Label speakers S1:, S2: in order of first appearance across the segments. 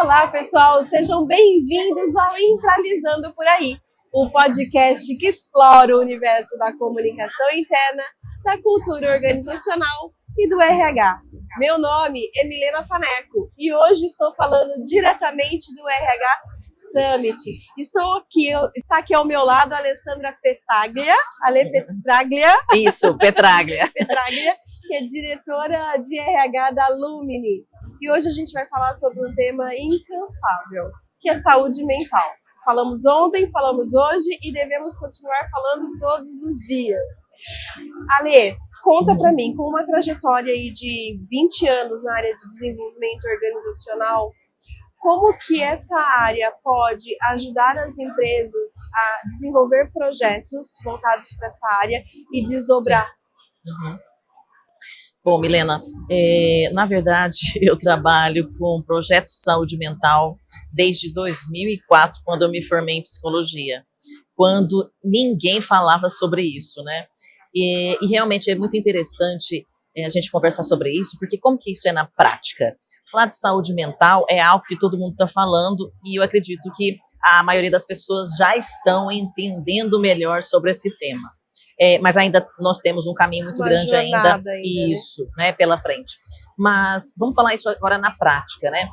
S1: Olá, pessoal, sejam bem-vindos ao Entralizando por Aí, o podcast que explora o universo da comunicação interna, da cultura organizacional e do RH. Meu nome é Milena Faneco e hoje estou falando diretamente do RH Summit. Está aqui ao meu lado a Alessandra Petraglia. Petraglia.
S2: Isso, Petraglia.
S1: Petraglia, que é diretora de RH da Lumini. E hoje a gente vai falar sobre um tema incansável, que é saúde mental. Falamos ontem, falamos hoje e devemos continuar falando todos os dias. Ale, conta pra mim, com uma trajetória aí de 20 anos na área de desenvolvimento organizacional, como que essa área pode ajudar as empresas a desenvolver projetos voltados para essa área e desdobrar?
S2: Bom, Milena, na verdade, eu trabalho com projetos de saúde mental desde 2004, quando eu me formei em psicologia, quando ninguém falava sobre isso, né? E realmente é muito interessante a gente conversar sobre isso, porque como que isso é na prática? Falar de saúde mental é algo que todo mundo está falando e eu acredito que a maioria das pessoas já estão entendendo melhor sobre esse tema. Mas ainda nós temos um caminho muito grande ainda, isso, né, pela frente. Mas vamos falar isso agora na prática, né?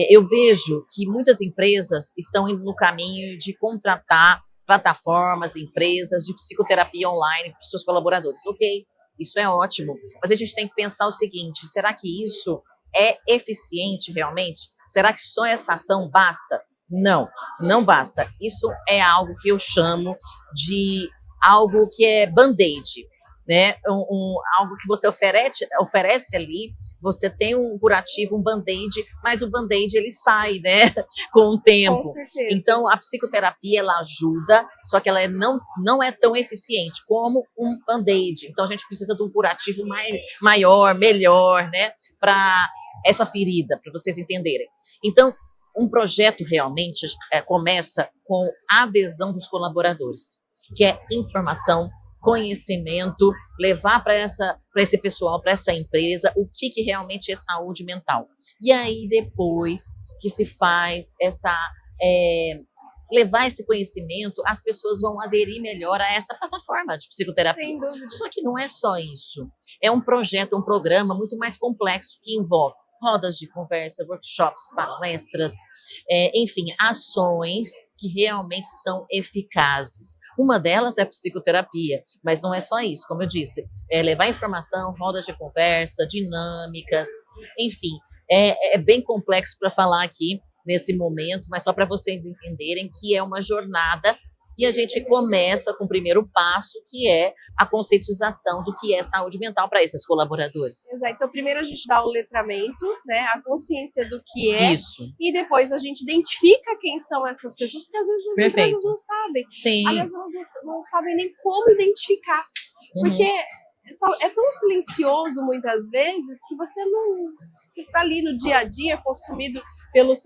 S2: Eu vejo que muitas empresas estão indo no caminho de contratar plataformas, empresas de psicoterapia online para os seus colaboradores. Ok, isso é ótimo, mas a gente tem que pensar o seguinte, será que isso é eficiente realmente? Será que só essa ação basta? Não, não basta. Isso é algo que eu chamo de algo que é band-aid, né? Algo que você oferece ali, você tem um curativo, um band-aid, mas o band-aid ele sai, né? Com o tempo.
S1: Com certeza.
S2: Então, a psicoterapia, ela ajuda, só que ela não é tão eficiente como um band-aid. Então, a gente precisa de um curativo maior, melhor, né? Para essa ferida, para vocês entenderem. Então, um projeto realmente começa com a adesão dos colaboradores, que é informação, conhecimento, levar para esse pessoal, para essa empresa, o que realmente é saúde mental. E aí, depois que se faz levar esse conhecimento, as pessoas vão aderir melhor a essa plataforma de psicoterapia.
S1: Sem dúvida.
S2: Só que não é só isso. É um projeto, um programa muito mais complexo que envolve rodas de conversa, workshops, palestras, enfim, ações que realmente são eficazes. Uma delas é a psicoterapia, mas não é só isso, como eu disse, levar informação, rodas de conversa, dinâmicas, enfim, é bem complexo para falar aqui nesse momento, mas só para vocês entenderem que é uma jornada e a gente começa com o primeiro passo, que é a conscientização do que é saúde mental para esses colaboradores.
S1: Exato. Então, primeiro a gente dá o letramento, né, a consciência do que é,
S2: Isso.
S1: E depois a gente identifica quem são essas pessoas, porque às vezes as empresas não sabem.
S2: Sim.
S1: Aliás, elas não sabem nem como identificar, porque é tão silencioso muitas vezes que você está ali no dia a dia consumido pelas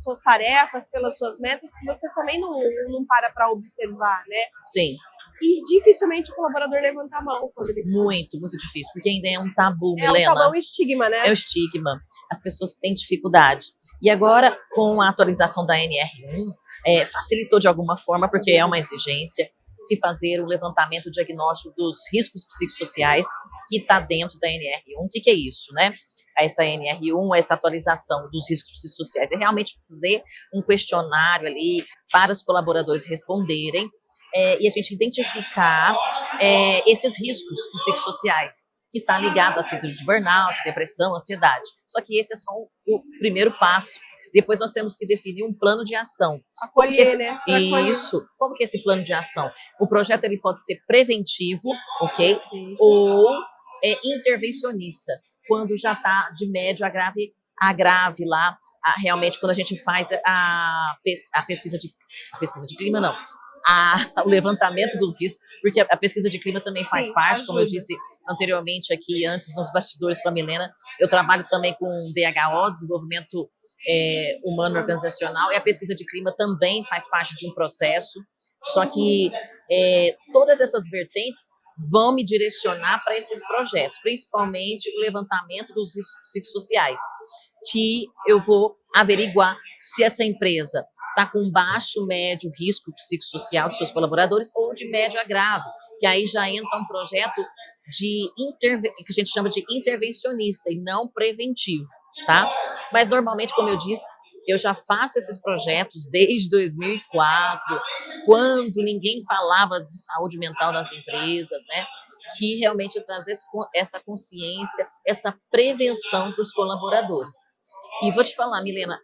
S1: suas tarefas, pelas suas metas, que você também não para observar, né?
S2: Sim.
S1: E dificilmente o colaborador levanta a mão quando ele precisa.
S2: Muito, muito difícil, porque ainda é um tabu, Milena.
S1: É um tabu, é um estigma, né?
S2: É o estigma. As pessoas têm dificuldade. E agora, com a atualização da NR1, facilitou de alguma forma, porque é uma exigência, se fazer o levantamento diagnóstico dos riscos psicossociais que está dentro da NR1. O que é isso, né? Essa NR1, essa atualização dos riscos psicossociais, é realmente fazer um questionário ali para os colaboradores responderem e a gente identificar esses riscos psicossociais que está ligado a síndrome de burnout, depressão, ansiedade. Só que esse é só o primeiro passo. Depois nós temos que definir um plano de ação.
S1: Acolher, né?
S2: Isso. Como que é esse plano de ação? O projeto ele pode ser preventivo, ok? Ou intervencionista, quando já está de médio a grave lá, realmente quando a gente faz a pesquisa de clima, não. O levantamento dos riscos, porque a pesquisa de clima também faz parte, ajuda. Como eu disse anteriormente aqui, antes nos bastidores com a Milena, eu trabalho também com DHO, desenvolvimento humano organizacional, e a pesquisa de clima também faz parte de um processo, só que todas essas vertentes vão me direcionar para esses projetos, principalmente o levantamento dos riscos psicossociais, que eu vou averiguar se essa empresa está com baixo, médio risco psicossocial dos seus colaboradores ou de médio a grave, que aí já entra um projeto que a gente chama de intervencionista e não preventivo, tá? Mas normalmente, como eu disse, eu já faço esses projetos desde 2004, quando ninguém falava de saúde mental nas empresas, né? Que realmente eu trazer essa consciência, essa prevenção para os colaboradores. E vou te falar, Milena,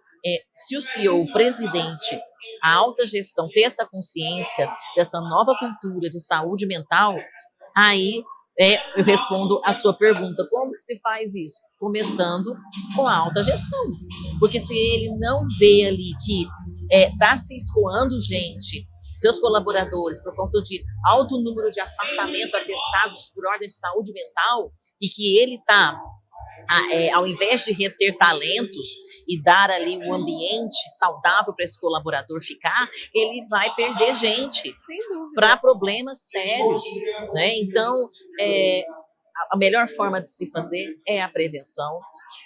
S2: se o CEO, o presidente, a alta gestão ter essa consciência dessa nova cultura de saúde mental, aí eu respondo a sua pergunta, como que se faz isso? Começando com a alta gestão, porque se ele não vê ali que está se escoando gente, seus colaboradores, por conta de alto número de afastamento atestados por ordem de saúde mental, e que ele está, ao invés de reter talentos e dar ali um ambiente saudável para esse colaborador ficar, ele vai perder gente para problemas sérios, né? Então, a melhor forma de se fazer é a prevenção.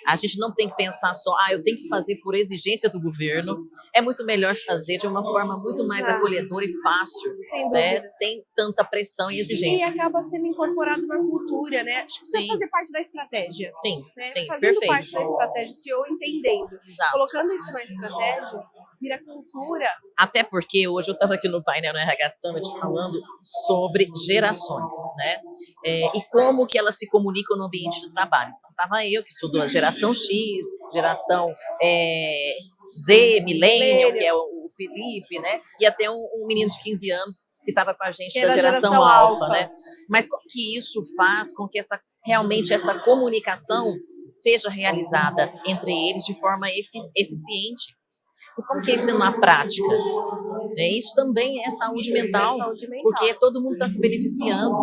S2: A gente não tem que pensar só, eu tenho que fazer por exigência do governo. É muito melhor fazer de uma forma muito mais acolhedora e fácil, né? Sem tanta pressão e exigência.
S1: E acaba sendo incorporado na cultura, né? Acho que precisa fazer parte da estratégia.
S2: Sim,
S1: né?
S2: sim,
S1: Fazendo
S2: perfeito.
S1: parte da estratégia, o CEO entendendo.
S2: Exato.
S1: Colocando isso na estratégia, vira cultura.
S2: Até porque hoje eu estava aqui no painel no RH Summit falando sobre gerações, né? E como que elas se comunicam no ambiente do trabalho. Então, estava eu, que sou da geração X, geração Z, Millennial, que é o Felipe, né? E até um menino de 15 anos que estava com a gente da geração Alfa, né? Mas como que isso faz com que realmente essa comunicação seja realizada entre eles de forma eficiente? Como que é isso na prática? Isso também é saúde mental, porque todo mundo está se beneficiando.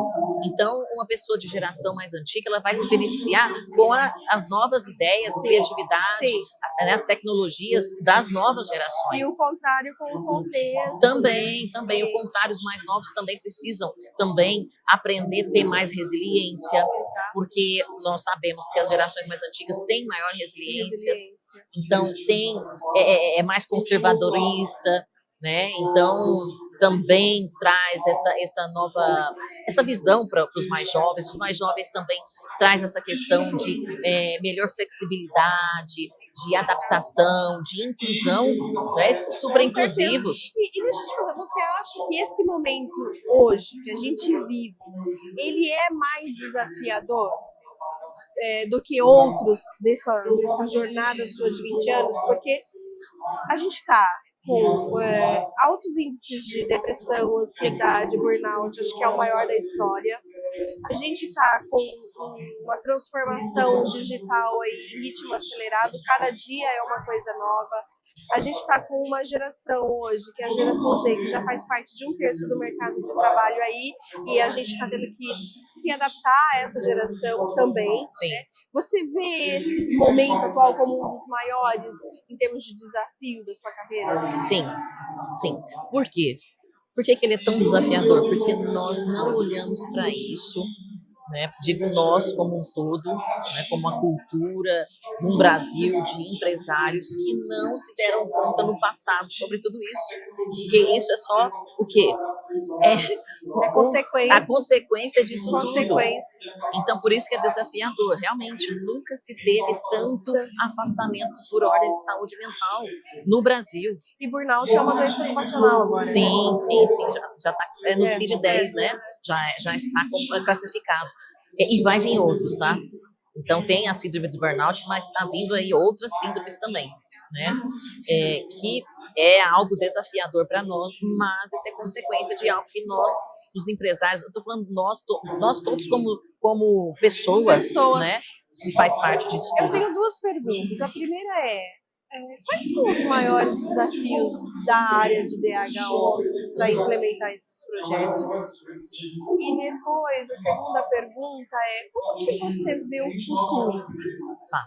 S2: Então, uma pessoa de geração mais antiga, ela vai se beneficiar com as novas ideias, criatividade, as tecnologias das novas gerações.
S1: E o contrário com o contexto.
S2: Também. O contrário, os mais novos também precisam aprender a ter mais resiliência, porque nós sabemos que as gerações mais antigas têm maior resiliência. Então, é mais conservadorista, né? Então também traz essa visão para os mais jovens. Os mais jovens também traz essa questão de melhor flexibilidade, de adaptação, de inclusão, né? Super inclusivos.
S1: E deixa eu te fazer, você acha que esse momento hoje que a gente vive, ele é mais desafiador do que outros dessa jornada sua de 20 anos? Porque a gente está com altos índices de depressão, ansiedade, burnout, acho que é o maior da história. A gente está com uma transformação digital aí, em ritmo acelerado, cada dia é uma coisa nova. A gente está com uma geração hoje, que é a geração Z, que já faz parte de 1/3 do mercado de trabalho aí, e a gente está tendo que se adaptar a essa geração também.
S2: Sim.
S1: Né? Você vê esse momento atual como um dos maiores em termos de desafio da sua carreira?
S2: Sim. Por quê? Por que ele é tão desafiador? Porque nós não olhamos para isso, né? Digo nós como um todo, né? Como uma cultura, um Brasil de empresários que não se deram conta no passado sobre tudo isso. Porque isso é só o quê? A consequência disso tudo. Então, por isso que é desafiador. Realmente, nunca se teve tanto afastamento por ordem de saúde mental no Brasil.
S1: E burnout é uma doença ocupacional agora.
S2: Sim. Já está no CID-10, né? Já está classificado. E vai vir outros, tá? Então, tem a síndrome do burnout, mas está vindo aí outras síndromes também, né? Que é algo desafiador para nós, mas isso é consequência de algo que nós, os empresários, eu estou falando nós todos como pessoas, né? Que faz parte disso tudo.
S1: Eu tenho 2 perguntas. A primeira quais são os maiores desafios da área de DHO para implementar esses projetos? E depois, a segunda pergunta como que você vê o futuro?
S2: Tá.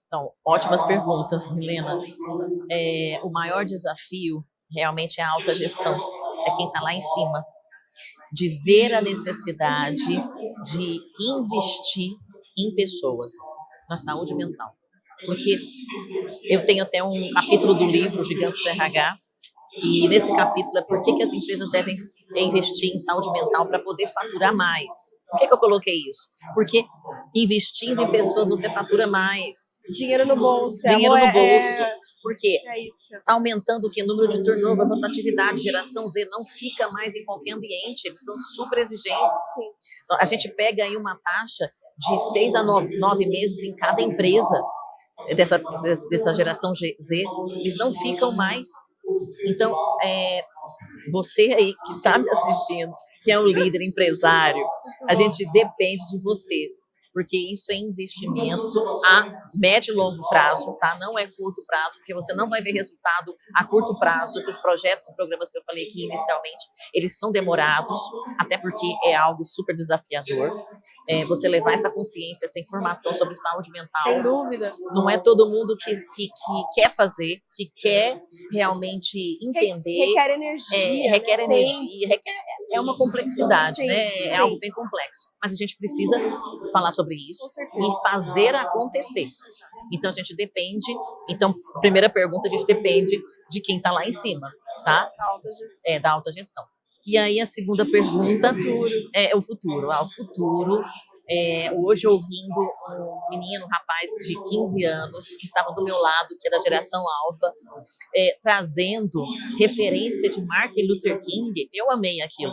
S2: Então, ótimas perguntas, Milena. O maior desafio realmente é a alta gestão. É quem está lá em cima. De ver a necessidade de investir em pessoas, na saúde mental. Porque eu tenho até um capítulo do livro Gigantes do RH, e nesse capítulo é por que as empresas devem investir em saúde mental para poder faturar mais. Por que eu coloquei isso? Porque investindo em pessoas você fatura mais.
S1: Dinheiro no bolso.
S2: Dinheiro no bolso. Porque
S1: isso.
S2: Tá aumentando o que? Número de turnover, rotatividade, geração Z não fica mais em qualquer ambiente, eles são super exigentes. Então, a gente pega aí uma taxa de 6 a 9 meses em cada empresa dessa geração Z, eles não ficam mais. Então, você aí que está me assistindo, que é um líder empresário, a gente depende de você, porque isso é investimento a médio e longo prazo, tá? Não é curto prazo, porque você não vai ver resultado a curto prazo. Esses projetos e programas que eu falei aqui inicialmente, eles são demorados, até porque é algo super desafiador. Você levar essa consciência, essa informação sobre saúde mental.
S1: Sem dúvida.
S2: Não é todo mundo que quer fazer, que quer realmente entender.
S1: Requer energia.
S2: Requer energia, é uma complexidade,
S1: sim,
S2: né? É algo bem complexo. Mas a gente precisa falar sobre isso e fazer acontecer. Então, a gente depende. Então, primeira pergunta, a gente depende de quem está lá em cima, tá? Da alta gestão. E aí, a segunda pergunta é o futuro. O futuro. Hoje, ouvindo um menino, um rapaz de 15 anos, que estava do meu lado, que é da geração alfa, trazendo referência de Martin Luther King, eu amei aquilo.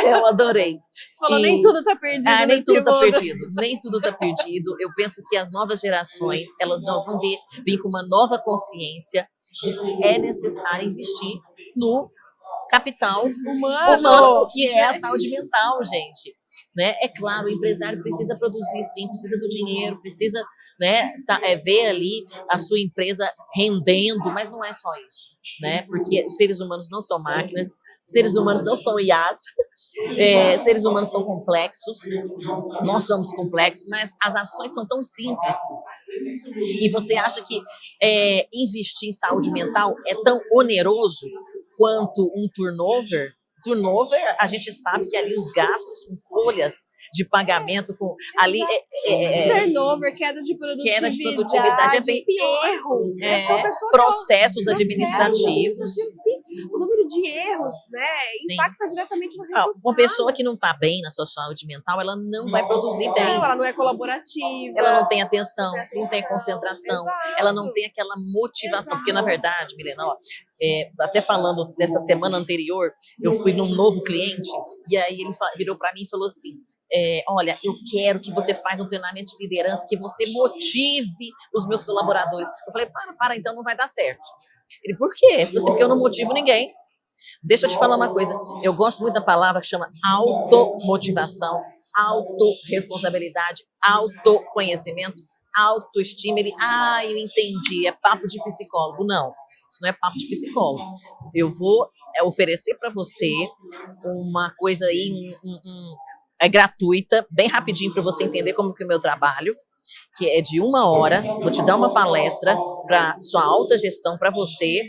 S2: Eu adorei.
S1: Você falou, nem tudo está perdido.
S2: Nem tudo está perdido. Nem tudo está perdido. Eu penso que as novas gerações, elas já vão vir com uma nova consciência de que é necessário investir no capital humano, que é a saúde mental, gente. Né? É claro, o empresário precisa produzir, sim, precisa do dinheiro, precisa, né, ver ali a sua empresa rendendo, mas não é só isso, né? Porque os seres humanos não são máquinas, seres humanos não são IAs, seres humanos são complexos, nós somos complexos, mas as ações são tão simples. E você acha que investir em saúde mental é tão oneroso quanto um turnover? Turnover, a gente sabe que ali os gastos com folhas de pagamento, com ali
S1: turnover, queda de produtividade
S2: é bem pior.
S1: Erro,
S2: processos administrativos.
S1: O número de erros, né, impacta diretamente no resultado.
S2: Uma pessoa que não está bem na sua saúde mental, ela não vai produzir bem.
S1: Ela não é colaborativa.
S2: Ela não tem atenção, não tem concentração. Exato. Ela não tem aquela motivação. Exato. Porque, na verdade, Milena, até falando dessa semana anterior, eu fui num novo cliente, e aí ele virou para mim e falou assim, olha, eu quero que você faça um treinamento de liderança, que você motive os meus colaboradores. Eu falei, para, então não vai dar certo. Ele, por quê? Eu falei assim, porque eu não motivo ninguém. Deixa eu te falar uma coisa, eu gosto muito da palavra que chama automotivação, autorresponsabilidade, autoconhecimento, autoestima. Ele, eu entendi, é papo de psicólogo. Não, isso não é papo de psicólogo. Eu vou oferecer para você uma coisa aí, gratuita, bem rapidinho para você entender como que é o meu trabalho, que é de 1 hora, vou te dar uma palestra para sua alta gestão para você,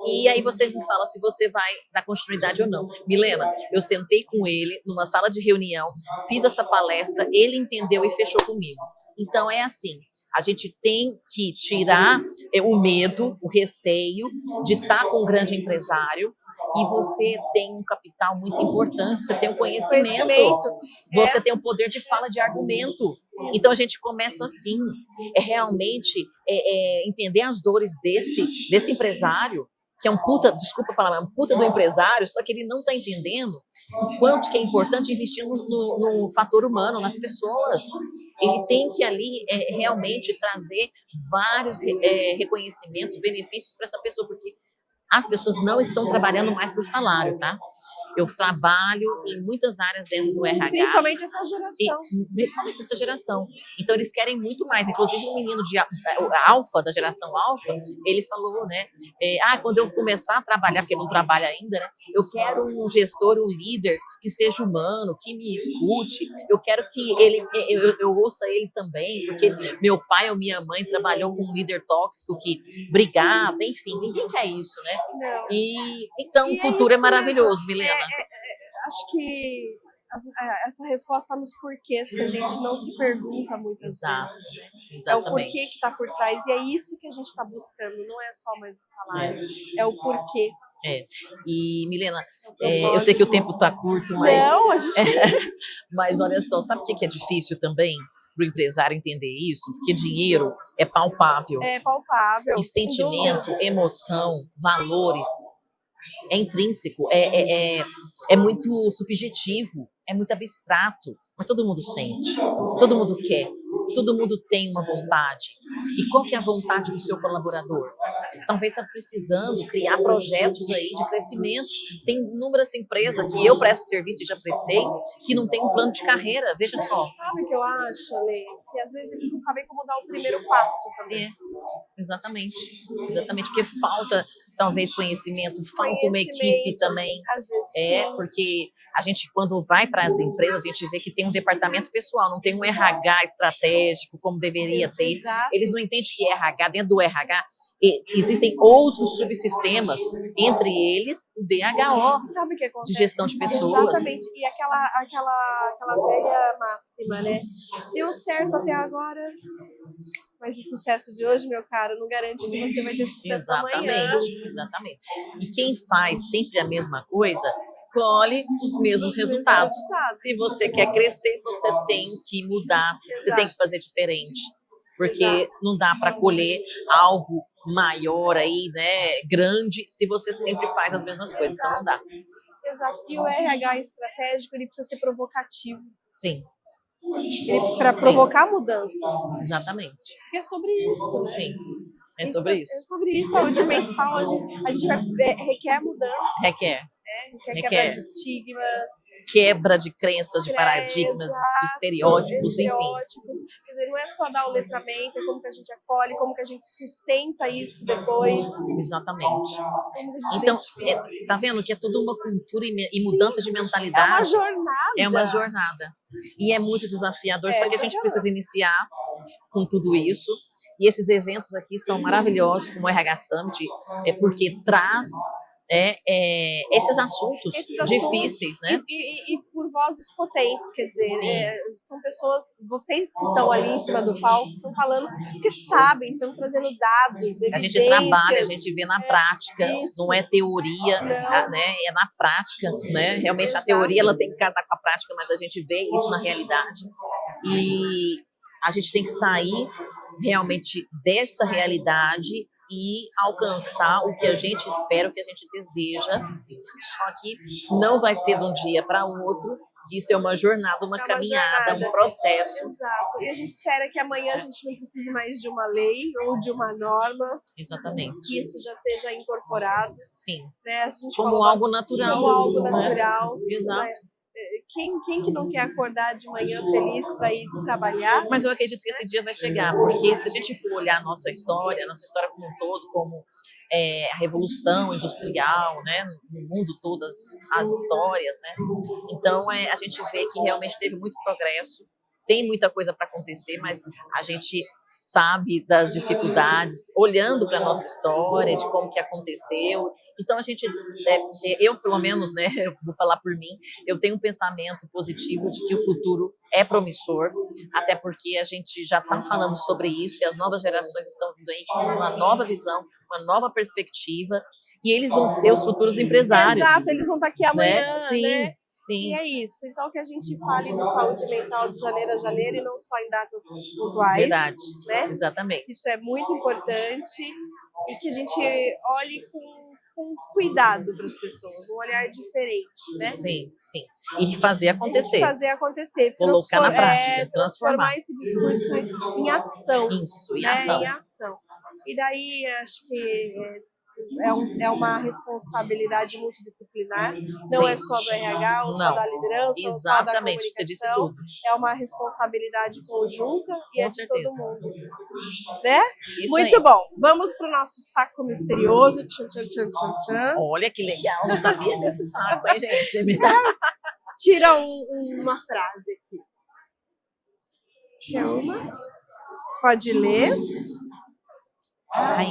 S2: e aí você me fala se você vai dar continuidade ou não. Milena, eu sentei com ele numa sala de reunião, fiz essa palestra, ele entendeu e fechou comigo. Então é assim, a gente tem que tirar o medo, o receio de estar com um grande empresário, e você tem um capital muito importante, você tem um conhecimento, você tem um poder de fala, de argumento. Então a gente começa assim, realmente entender as dores desse empresário, que é um puta, desculpa a palavra, é um puta do empresário, só que ele não está entendendo o quanto que é importante investir no fator humano, nas pessoas. Ele tem que ali realmente trazer vários reconhecimentos, benefícios para essa pessoa, porque as pessoas não estão trabalhando mais por salário, tá? Eu trabalho em muitas áreas dentro do RH.
S1: Principalmente essa geração.
S2: Principalmente essa geração. Então, eles querem muito mais. Inclusive, um menino da geração alfa, ele falou, né? Quando eu começar a trabalhar, porque ele não trabalha ainda, né? Eu quero um gestor, um líder que seja humano, que me escute. Eu quero que eu ouça ele também, porque meu pai ou minha mãe trabalhou com um líder tóxico que brigava, enfim, ninguém quer isso, né?
S1: Não.
S2: Então, o futuro é maravilhoso, Milena.
S1: Acho que essa resposta nos porquês que a gente não se pergunta muitas
S2: Exato,
S1: vezes. É o
S2: exatamente.
S1: porquê que está por trás, e é isso que a gente está buscando, não é só mais o salário, é o porquê.
S2: E, Milena, eu sei que o tempo está curto, mas,
S1: não, a gente...
S2: mas olha só, sabe o que é difícil também para o empresário entender isso? Porque dinheiro é palpável.
S1: É palpável.
S2: E sentimento, emoção, valores, é intrínseco, é muito subjetivo, é muito abstrato, mas todo mundo sente, todo mundo quer, todo mundo tem uma vontade. E qual que é a vontade do seu colaborador? Talvez está precisando criar projetos aí de crescimento. Tem inúmeras empresas que eu presto serviço e já prestei, que não tem um plano de carreira, veja só.
S1: Sabe o que eu acho, Lê? Que às vezes eles não sabem como dar o primeiro passo também.
S2: Exatamente, porque falta talvez conhecimento, falta uma equipe também.
S1: Às vezes,
S2: porque a gente, quando vai para as empresas, a gente vê que tem um departamento pessoal, não tem um RH estratégico como deveria ter. Eles não entendem que RH, dentro do RH, existem outros subsistemas, entre eles o DHO,
S1: sabe o que acontece?
S2: De gestão de pessoas.
S1: Exatamente, e aquela velha máxima, né? Deu certo até agora, mas o sucesso de hoje, meu caro, não garante que você vai ter sucesso amanhã.
S2: Exatamente. E quem faz sempre a mesma coisa, colhe os mesmos resultados. Se você quer crescer, você tem que mudar, você tem que fazer diferente. Porque não dá para colher algo maior aí, né, grande, se você sempre faz as mesmas coisas, então não dá.
S1: Exato. E o RH estratégico, ele precisa ser provocativo.
S2: Sim.
S1: Para provocar mudanças.
S2: Exatamente.
S1: Porque é sobre isso, né?
S2: Sim. É sobre isso.
S1: É sobre isso. Saúde mental, a gente requer mudança.
S2: Requer
S1: quebra de estigmas,
S2: quebra de crenças, de paradigmas, de estereótipos, enfim.
S1: Quer dizer, não é só dar o letramento, é como que a gente acolhe, como que a gente sustenta isso depois.
S2: Exatamente. Então, tá vendo que é toda uma cultura e mudança de mentalidade.
S1: É uma jornada.
S2: É uma jornada. E é muito desafiador, só que a gente precisa iniciar com tudo isso. E esses eventos aqui são maravilhosos, como o RH Summit, porque traz esses assuntos difíceis, né?
S1: E por vozes potentes, quer dizer, são pessoas, vocês que estão ali em cima do palco, estão falando que sabem, estão trazendo dados,
S2: a gente trabalha, a gente vê na prática, não é teoria, né? É na prática, né? Realmente a teoria ela tem que casar com a prática, mas a gente vê isso na realidade. E a gente tem que sair realmente dessa realidade e alcançar o que a gente espera, o que a gente deseja. Só que não vai ser de um dia para o outro. Isso é uma jornada, uma caminhada, um processo.
S1: Exato. E a gente espera que amanhã a gente não precise mais de uma lei ou de uma norma.
S2: Exatamente.
S1: Que isso já seja incorporado.
S2: Sim.
S1: Né? A gente
S2: como algo natural.
S1: Como algo natural.
S2: Né? Exato.
S1: Né? Quem que não quer acordar de manhã feliz para ir trabalhar?
S2: Mas eu acredito que esse dia vai chegar, porque se a gente for olhar a nossa história como um todo, como a revolução industrial, né, no mundo todas as histórias, né, então a gente vê que realmente teve muito progresso, tem muita coisa para acontecer, mas a gente sabe das dificuldades, olhando para a nossa história, de como que aconteceu. Então, a gente, eu pelo menos, né, eu vou falar por mim, eu tenho um pensamento positivo de que o futuro é promissor, até porque a gente já está falando sobre isso e as novas gerações estão vindo aí com uma nova visão, uma nova perspectiva, e eles vão ser os futuros empresários.
S1: Exato, eles vão estar aqui amanhã,
S2: né? Sim.
S1: né?
S2: Sim.
S1: E é isso. Então, que a gente fale de saúde mental de janeiro a janeiro e não só em datas pontuais.
S2: Verdade.
S1: Né?
S2: Exatamente.
S1: Isso é muito importante e que a gente olhe com cuidado para as pessoas, um olhar diferente, né?
S2: Sim, sim. E fazer acontecer.
S1: Fazer acontecer.
S2: Colocar na prática, transformar
S1: esse discurso em ação.
S2: Isso, em
S1: né?
S2: ação.
S1: Em ação. E daí, acho que é uma responsabilidade multidisciplinar, não é só do RH, ou só da liderança, ou só da comunicação.
S2: Você disse tudo.
S1: É uma responsabilidade conjunta e é de todo mundo. Né?
S2: Isso
S1: muito
S2: aí.
S1: Bom. Vamos para o nosso saco misterioso. Tchan, tchan, tchan, tchan, tchan.
S2: Olha que legal, não sabia desse saco, hein, gente?
S1: Tira uma frase aqui. Quer uma? Pode ler.
S2: Ai,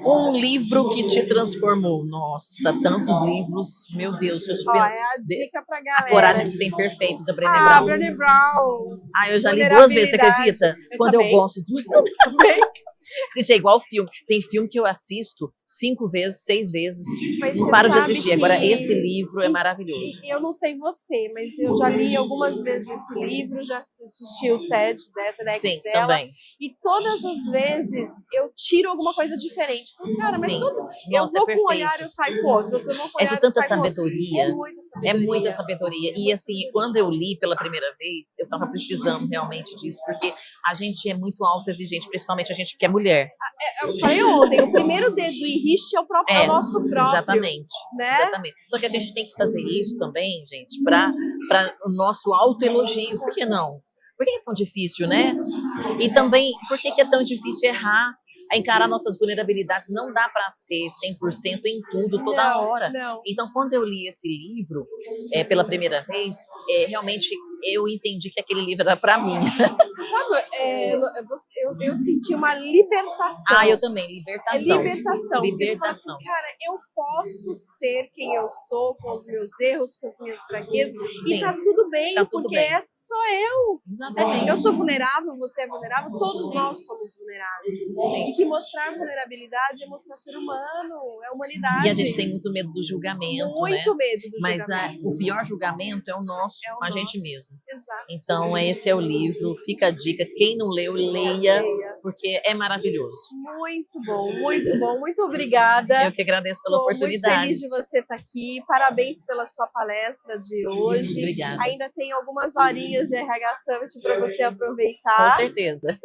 S2: um livro que te transformou. Nossa, tantos livros. Meu Deus, deixa eu
S1: Ó,
S2: ver.
S1: é a dica pra galera.
S2: A Coragem de Ser Imperfeito, da Brené
S1: Ah,
S2: Brown.
S1: Brené Brown.
S2: Ah, eu já li 2 vezes, você acredita? Quando eu
S1: também.
S2: gosto de
S1: Também.
S2: Gente, é igual filme. Tem filme que eu assisto 5 vezes, 6 vezes.
S1: Mas
S2: Não
S1: você
S2: paro de
S1: sabe
S2: assistir.
S1: que-
S2: Agora, esse livro é maravilhoso.
S1: Eu não sei você, mas eu já li algumas vezes esse livro, já assisti o TEDx
S2: Sim,
S1: dela.
S2: também.
S1: E todas as vezes eu tiro alguma coisa diferente. Cara, mas
S2: Sim.
S1: eu
S2: Nossa, é
S1: vou com um
S2: perfeito.
S1: olhar e eu saio com outro. Se eu vou com um
S2: É
S1: olhar,
S2: de
S1: eu
S2: tanta
S1: saio com outro.
S2: sabedoria.
S1: É muita
S2: É
S1: sabedoria.
S2: muita sabedoria. E assim, quando eu li pela primeira vez, eu tava precisando realmente disso, porque a gente é muito autoexigente, principalmente a gente que é mulher.
S1: Eu falei ontem, o primeiro dedo em riste é o nosso próprio.
S2: Exatamente.
S1: Né?
S2: Exatamente. Só que a gente tem que fazer isso também, gente, para o nosso autoelogio. Por que não? Por que é tão difícil, né? E também, por que é tão difícil errar? Encarar nossas vulnerabilidades? Não dá para ser 100% em tudo, toda hora.
S1: Não.
S2: Então, quando eu li esse livro pela primeira vez, realmente eu entendi que aquele livro era para mim.
S1: Você sabe, eu senti uma libertação.
S2: Ah, eu também, libertação.
S1: É libertação.
S2: Libertação.
S1: Assim, cara, eu posso ser quem eu sou, com os meus erros, com as minhas fraquezas,
S2: Sim.
S1: e tá tudo bem,
S2: Tá tudo
S1: porque
S2: bem.
S1: essa sou eu.
S2: Exatamente.
S1: Eu sou vulnerável, você é vulnerável, todos nós somos vulneráveis.
S2: Sim.
S1: E que mostrar vulnerabilidade é mostrar ser humano, é humanidade.
S2: E a gente tem muito medo do julgamento,
S1: muito medo do
S2: Mas
S1: julgamento.
S2: o pior julgamento é o nosso, com a gente mesmo.
S1: Exato.
S2: Então, esse é o livro, fica a dica. Quem não leu, leia, porque é maravilhoso.
S1: Muito bom, muito bom. Muito obrigada.
S2: Eu que agradeço pela
S1: Tô
S2: oportunidade.
S1: muito feliz de você estar aqui. Parabéns pela sua palestra de hoje.
S2: Obrigada.
S1: Ainda tem algumas horinhas de RH Summit para você aproveitar.
S2: Com certeza.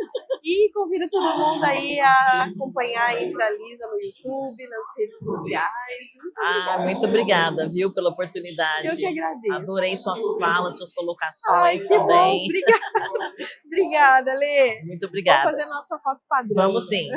S1: E convido todo mundo aí a acompanhar a Intralisa no YouTube, nas redes sociais.
S2: Muito obrigada, viu, pela oportunidade.
S1: Eu que agradeço.
S2: Adorei suas falas, suas colocações
S1: que
S2: também.
S1: bom, obrigada. Obrigada, Lê.
S2: Muito obrigada.
S1: Vamos fazer nossa foto padrão.
S2: Vamos sim.